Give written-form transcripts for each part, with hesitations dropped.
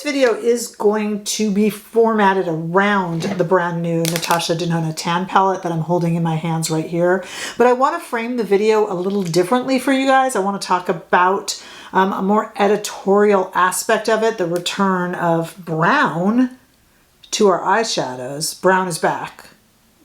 video is going to be formatted around the brand new Natasha Denona Tan palette that I'm holding in my hands right here. But I want to frame the video a little differently for you guys. I want to talk about a more editorial aspect of it, the return of brown to our eyeshadows. Brown is back.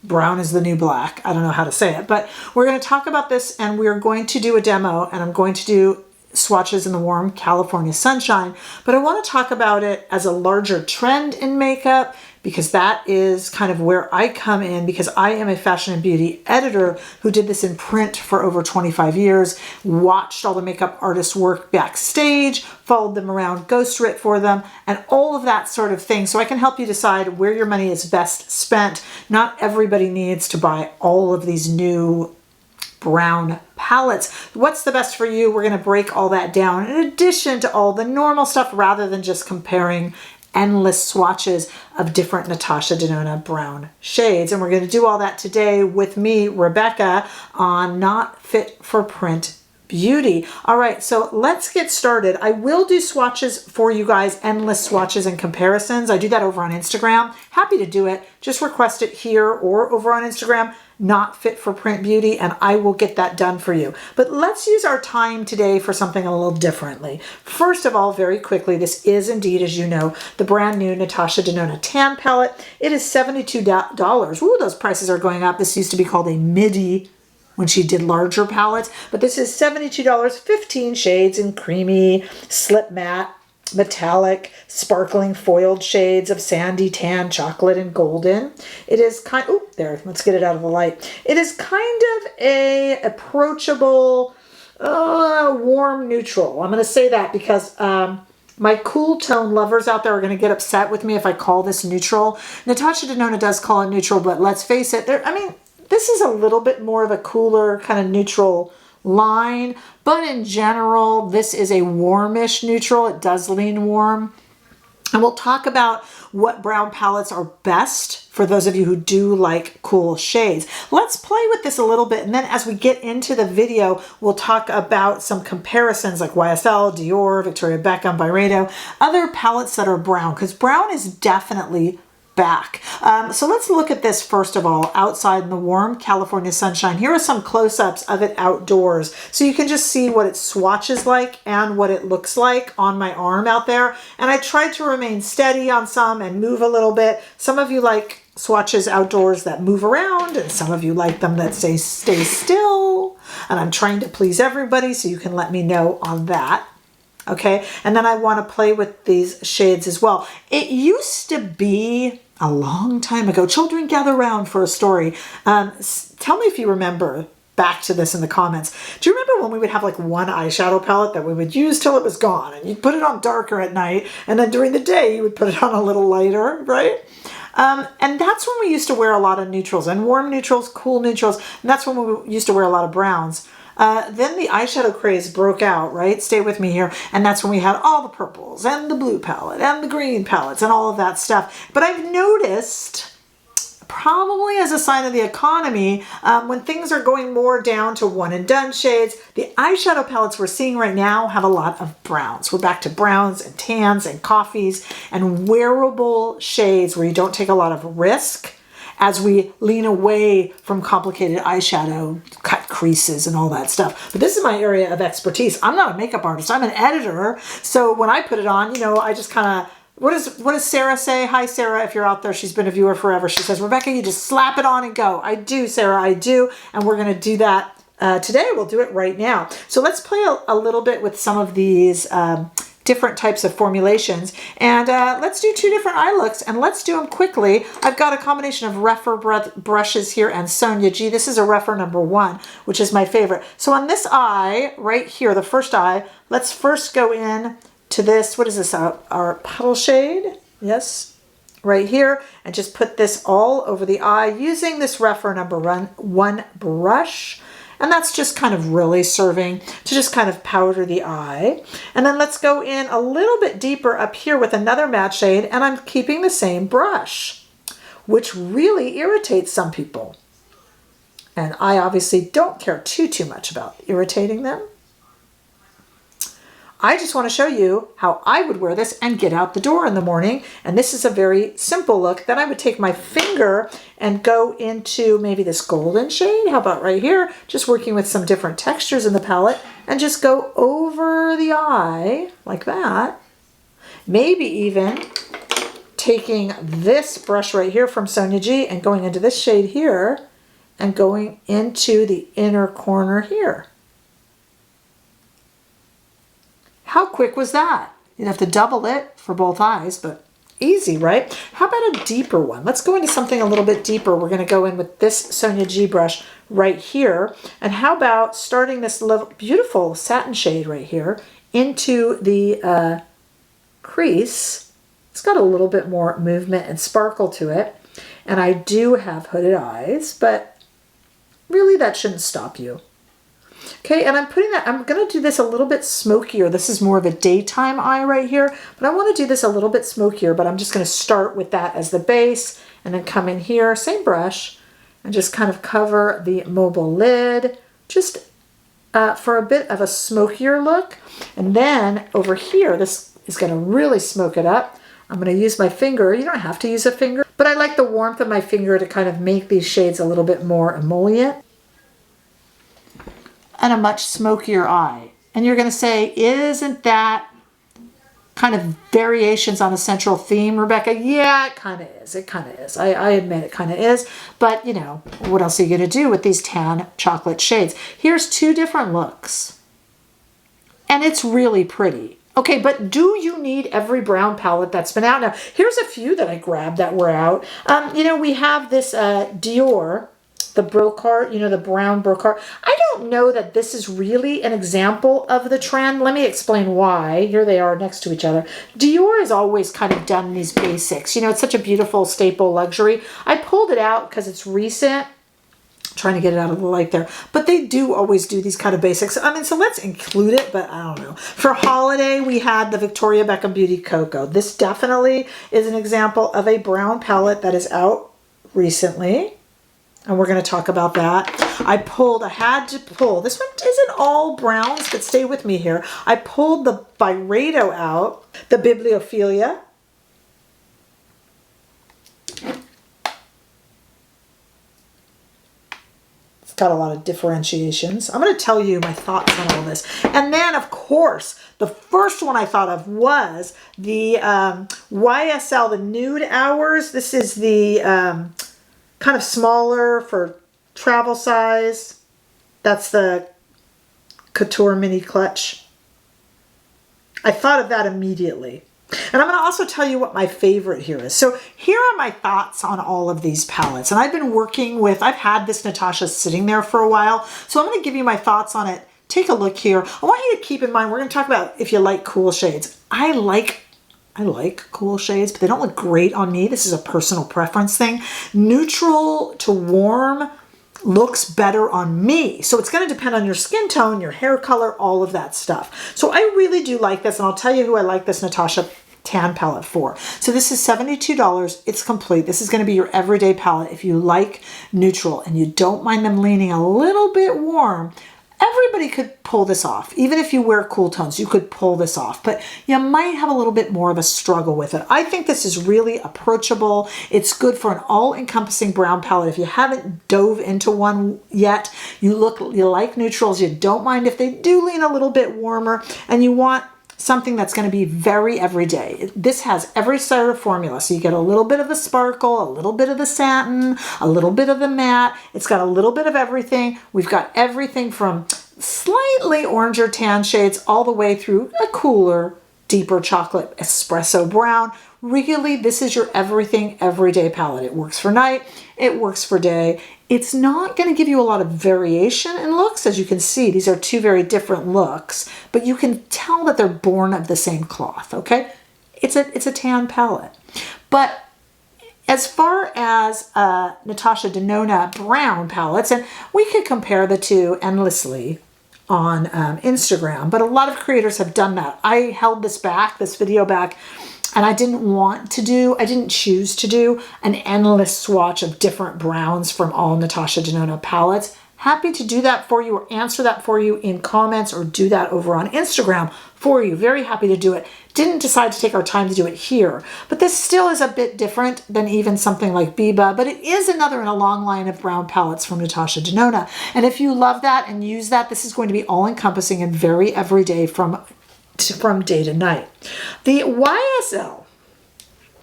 Brown is the new black. I don't know how to say it, but we're going to talk about this, and we're going to do a demo, and I'm going to do swatches in the warm California sunshine. But I want to talk about it as a larger trend in makeup, because that is kind of where I come in, because I am a fashion and beauty editor who did this in print for over 25 years, watched all the makeup artists work backstage, followed them around, ghostwrit for them, and all of that sort of thing. So I can help you decide where your money is best spent. Not everybody needs to buy all of these new brown palettes. What's the best for you? We're going to break all that down in addition to all the normal stuff, rather than just comparing endless swatches of different Natasha Denona brown shades. And we're going to do all that today with me, Rebecca, on Not Fit for Print Beauty. All right, so let's get started. I will do swatches for you guys, endless swatches and comparisons. I do that over on Instagram. Happy to do it. Just request it here or over on Instagram, Not Fit for Print Beauty, and I will get that done for you. But let's use our time today for something a little differently. First of all, very quickly, this is indeed, as you know, the brand new Natasha Denona Tan palette. It is $72. Ooh, those prices are going up. This used to be called a midi when she did larger palettes, but this is $72, 15 shades in creamy, slip matte, metallic, sparkling foiled shades of sandy, tan, chocolate, and golden. It is kind, oh, there, let's get it out of the light. It is kind of a approachable, warm neutral. I'm going to say that because my cool tone lovers out there are going to get upset with me if I call this neutral. Natasha Denona does call it neutral, but let's face it, this is a little bit more of a cooler kind of neutral line, but in general, this is a warmish neutral. It does lean warm. And we'll talk about what brown palettes are best for those of you who do like cool shades. Let's play with this a little bit, and then as we get into the video, we'll talk about some comparisons like YSL, Dior, Victoria Beckham, Byredo, other palettes that are brown, because brown is definitely back. So let's look at this first of all, outside in the warm California sunshine. Here are some close-ups of it outdoors, so you can just see what it swatches like and what it looks like on my arm out there. And I tried to remain steady on some and move a little bit. Some of you like swatches outdoors that move around, and some of you like them that stay still. And I'm trying to please everybody, so you can let me know on that. Okay, and then I want to play with these shades as well. It used to be a long time ago. Children, gather around for a story. Tell me if you remember back to this in the comments. Do you remember when we would have like one eyeshadow palette that we would use till it was gone, and you'd put it on darker at night, and then during the day you would put it on a little lighter, right? And that's when we used to wear a lot of neutrals, and warm neutrals, cool neutrals, and that's when we used to wear a lot of browns. Then the eyeshadow craze broke out, right? Stay with me here. And that's when we had all the purples and the blue palette and the green palettes and all of that stuff. But I've noticed, probably as a sign of the economy, when things are going more down to one and done shades, the eyeshadow palettes we're seeing right now have a lot of browns. We're back to browns and tans and coffees and wearable shades where you don't take a lot of risk, as we lean away from complicated eyeshadow, cut creases and all that stuff. But this is my area of expertise. I'm not a makeup artist, I'm an editor. So when I put it on, I just kind of, what does Sarah say? Hi, Sarah, if you're out there, she's been a viewer forever. She says, Rebecca, you just slap it on and go. I do, Sarah, I do. And we're gonna do that today. We'll do it right now. So let's play a little bit with some of these different types of formulations, and let's do two different eye looks, and let's do them quickly. I've got a combination of Rephr brushes here and Sonia G. This is a Rephr number 1, which is my favorite. So on this eye right here, the first eye, let's first go in to this, what is this, our puddle shade? Yes, right here, and just put this all over the eye using this Rephr number 1 brush. And that's just kind of really serving to just kind of powder the eye. And then let's go in a little bit deeper up here with another matte shade, and I'm keeping the same brush, which really irritates some people. And I obviously don't care too much about irritating them. I just want to show you how I would wear this and get out the door in the morning. And this is a very simple look. Then I would take my finger and go into maybe this golden shade. How about right here? Just working with some different textures in the palette and just go over the eye like that. Maybe even taking this brush right here from Sonia G and going into this shade here and going into the inner corner here. How quick was that? You'd have to double it for both eyes, but easy, right? How about a deeper one? Let's go into something a little bit deeper. We're going to go in with this Sonia G brush right here. And how about starting this little beautiful satin shade right here into the crease. It's got a little bit more movement and sparkle to it. And I do have hooded eyes, but really that shouldn't stop you. Okay, and I'm going to do this a little bit smokier. This is more of a daytime eye right here, but I want to do this a little bit smokier, but I'm just going to start with that as the base and then come in here, same brush, and just kind of cover the mobile lid, just for a bit of a smokier look. And then over here, this is going to really smoke it up. I'm going to use my finger. You don't have to use a finger, but I like the warmth of my finger to kind of make these shades a little bit more emollient. And a much smokier eye. And you're going to say, isn't that kind of variations on a central theme, Rebecca? Yeah, it kind of is. It kind of is. I admit it kind of is. But, you know, what else are you going to do with these tan chocolate shades? Here's two different looks. And it's really pretty. Okay, but do you need every brown palette that's been out? Now, here's a few that I grabbed that were out. You know, we have this Dior, the Brocart, you know, the brown Brocart. I don't know that this is really an example of the trend. Let me explain why. Here they are next to each other. Dior has always kind of done these basics. You know, it's such a beautiful staple luxury. I pulled it out because it's recent. Trying to get it out of the light there, but they do always do these kind of basics. I mean, so let's include it, but I don't know. For holiday, we had the Victoria Beckham Beauty Cocoa. This definitely is an example of a brown palette that is out recently, and we're going to talk about that. I had to pull, this one isn't all browns, but stay with me here. I pulled the Byredo out, the Bibliophilia. Got a lot of differentiations. I'm going to tell you my thoughts on all this. And then, of course, the first one I thought of was the YSL, the Nude Hours. This is the kind of smaller for travel size. That's the Couture Mini Clutch. I thought of that immediately. And I'm going to also tell you what my favorite here is. So here are my thoughts on all of these palettes. And I've been working with, I've had this Natasha sitting there for a while. So I'm going to give you my thoughts on it. Take a look here. I want you to keep in mind, we're going to talk about if you like cool shades. I like cool shades, but they don't look great on me. This is a personal preference thing. Neutral to warm looks better on me. So it's going to depend on your skin tone, your hair color, all of that stuff. So I really do like this, and I'll tell you who I like this Natasha tan palette for. So this is $72. It's complete. This is going to be your everyday palette if you like neutral and you don't mind them leaning a little bit warm. Everybody could pull this off. Even if you wear cool tones, you could pull this off, but you might have a little bit more of a struggle with it. I think this is really approachable. It's good for an all-encompassing brown palette. If you haven't dove into one yet, you like neutrals, you don't mind if they do lean a little bit warmer, and you want something that's going to be very everyday. This has every sort of formula. So you get a little bit of the sparkle, a little bit of the satin, a little bit of the matte. It's got a little bit of everything. We've got everything from slightly oranger tan shades all the way through a cooler, deeper chocolate espresso brown. Really, this is your everything everyday palette. It works for night, it works for day. It's not going to give you a lot of variation in looks. As you can see, these are two very different looks, but you can tell that they're born of the same cloth, okay? It's a tan palette. But as far as Natasha Denona brown palettes, and we could compare the two endlessly on Instagram, but a lot of creators have done that. I held this video back, and I didn't choose to do an endless swatch of different browns from all Natasha Denona palettes. happy to do that for you or answer that for you in comments or do that over on Instagram for you. Very happy to do it. Didn't decide to take our time to do it here, but this still is a bit different than even something like Biba, but it is another in a long line of brown palettes from Natasha Denona. And if you love that and use that, this is going to be all encompassing and very everyday from day to night. The YSL,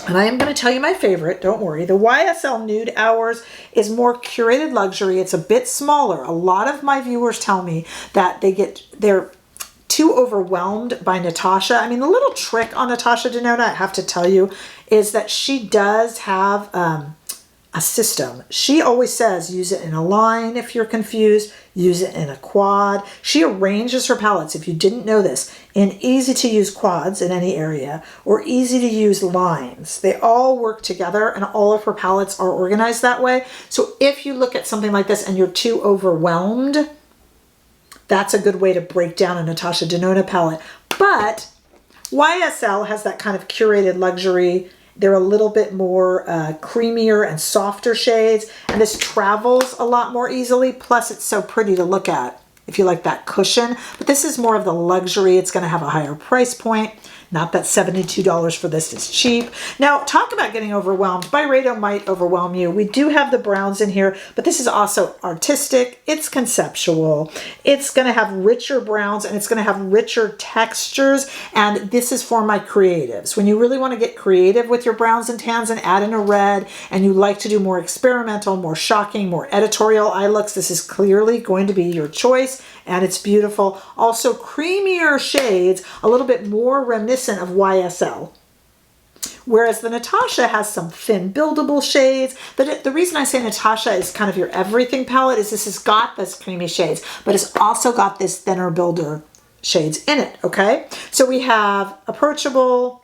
and I am going to tell you my favorite, don't worry. The YSL Nude Hours is more curated luxury. It's a bit smaller. A lot of my viewers tell me that they're too overwhelmed by Natasha. I mean, the little trick on Natasha Denona, I have to tell you, is that she does have a system. She always says, use it in a line if you're confused, use it in a quad. She arranges her palettes, if you didn't know this, in easy to use quads in any area or easy to use lines. They all work together and all of her palettes are organized that way. So if you look at something like this and you're too overwhelmed, that's a good way to break down a Natasha Denona palette. But YSL has that kind of curated luxury. They're a little bit more creamier and softer shades, and this travels a lot more easily. Plus, it's so pretty to look at if you like that cushion. But this is more of the luxury. It's going to have a higher price point. Not that $72 for this is cheap. Now, talk about getting overwhelmed. Byredo might overwhelm you. We do have the browns in here, but this is also artistic. It's conceptual. It's going to have richer browns and it's going to have richer textures. And this is for my creatives. When you really want to get creative with your browns and tans and add in a red, and you like to do more experimental, more shocking, more editorial eye looks, this is clearly going to be your choice. And it's beautiful. Also creamier shades, a little bit more reminiscent of YSL. Whereas the Natasha has some thin buildable shades. But the reason I say Natasha is kind of your everything palette is this has got this creamy shades, but it's also got this thinner builder shades in it, okay? So we have approachable.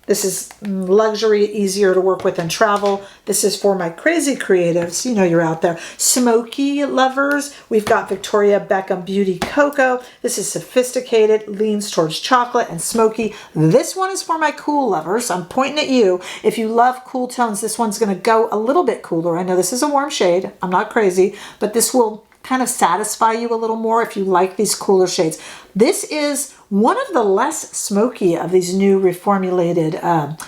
This is luxury, easier to work with and travel. This is for my crazy creatives. You know you're out there. Smoky lovers. We've got Victoria Beckham Beauty Cocoa. This is sophisticated, leans towards chocolate and smoky. This one is for my cool lovers. I'm pointing at you. If you love cool tones, this one's going to go a little bit cooler. I know this is a warm shade. I'm not crazy, but this will kind of satisfy you a little more if you like these cooler shades. This is one of the less smoky of these new reformulated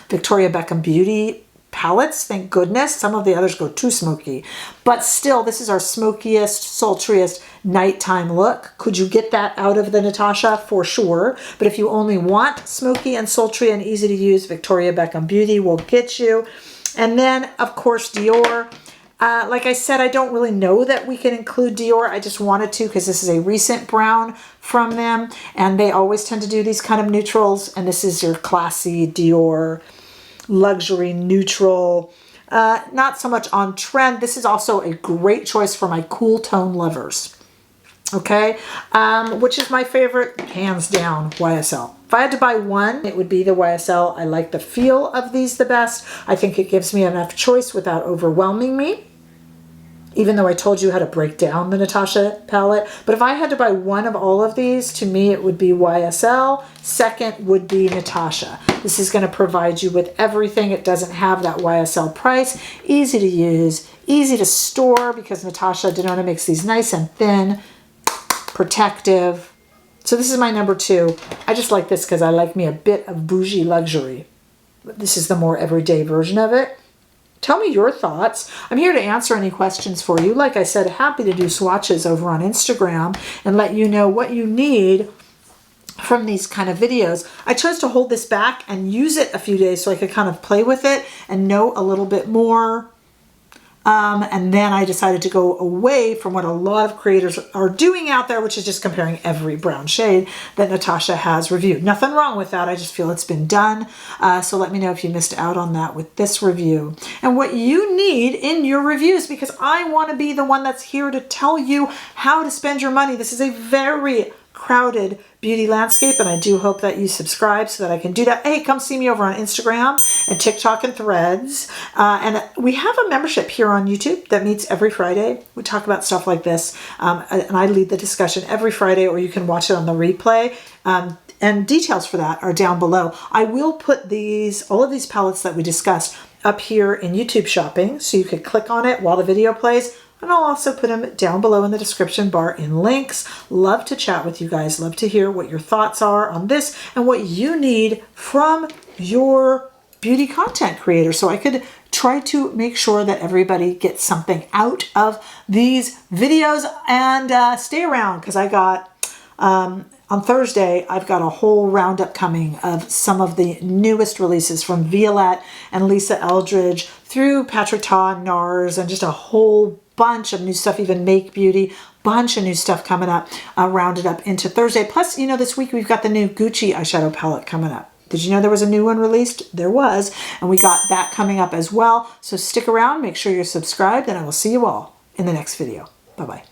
Victoria Beckham Beauty palettes. Thank goodness. Some of the others go too smoky. But still, this is our smokiest, sultriest nighttime look. Could you get that out of the Natasha? For sure. But if you only want smoky and sultry and easy to use, Victoria Beckham Beauty will get you. And then, of course, Dior. Like I said, I don't really know that we can include Dior. I just wanted to because this is a recent brown from them. And they always tend to do these kind of neutrals. And this is your classy Dior luxury neutral. Not so much on trend. This is also a great choice for my cool tone lovers. Okay, which is my favorite, hands down, YSL. If I had to buy one, it would be the YSL. I like the feel of these the best. I think it gives me enough choice without overwhelming me, even though I told you how to break down the Natasha palette. But if I had to buy one of all of these, to me it would be YSL. Second would be Natasha. This is going to provide you with everything. It doesn't have that YSL price. Easy to use, easy to store because Natasha Denona makes these nice and thin, protective. So this is my number 2. I just like this because I like me a bit of bougie luxury. This is the more everyday version of it. Tell me your thoughts. I'm here to answer any questions for you. Like I said, happy to do swatches over on Instagram and let you know what you need from these kind of videos. I chose to hold this back and use it a few days so I could kind of play with it and know a little bit more. And then I decided to go away from what a lot of creators are doing out there, which is just comparing every brown shade that Natasha has reviewed. Nothing wrong with that. I just feel it's been done. So let me know if you missed out on that with this review and what you need in your reviews, because I want to be the one that's here to tell you how to spend your money. This is a very crowded beauty landscape, and I do hope that you subscribe so that I can do that. Hey, come see me over on Instagram and TikTok and Threads. And we have a membership here on YouTube that meets every Friday. We talk about stuff like this, and I lead the discussion every Friday, or you can watch it on the replay. And details for that are down below. I will put all of these palettes that we discussed up here in YouTube shopping, so you could click on it while the video plays. and I'll also put them down below in the description bar in links. Love to chat with you guys. Love to hear what your thoughts are on this and what you need from your beauty content creator, so I could try to make sure that everybody gets something out of these videos. And stay around, because I got on Thursday, I've got a whole roundup coming of some of the newest releases from Violette and Lisa Eldridge through Patrick Ta and NARS, and just a whole bunch of new stuff, even Make Beauty, bunch of new stuff coming up, rounded up into Thursday. Plus, you know, this week we've got the new Gucci eyeshadow palette coming up. Did you know there was a new one released? There was, and we got that coming up as well. So stick around, make sure you're subscribed, and I will see you all in the next video. Bye-bye.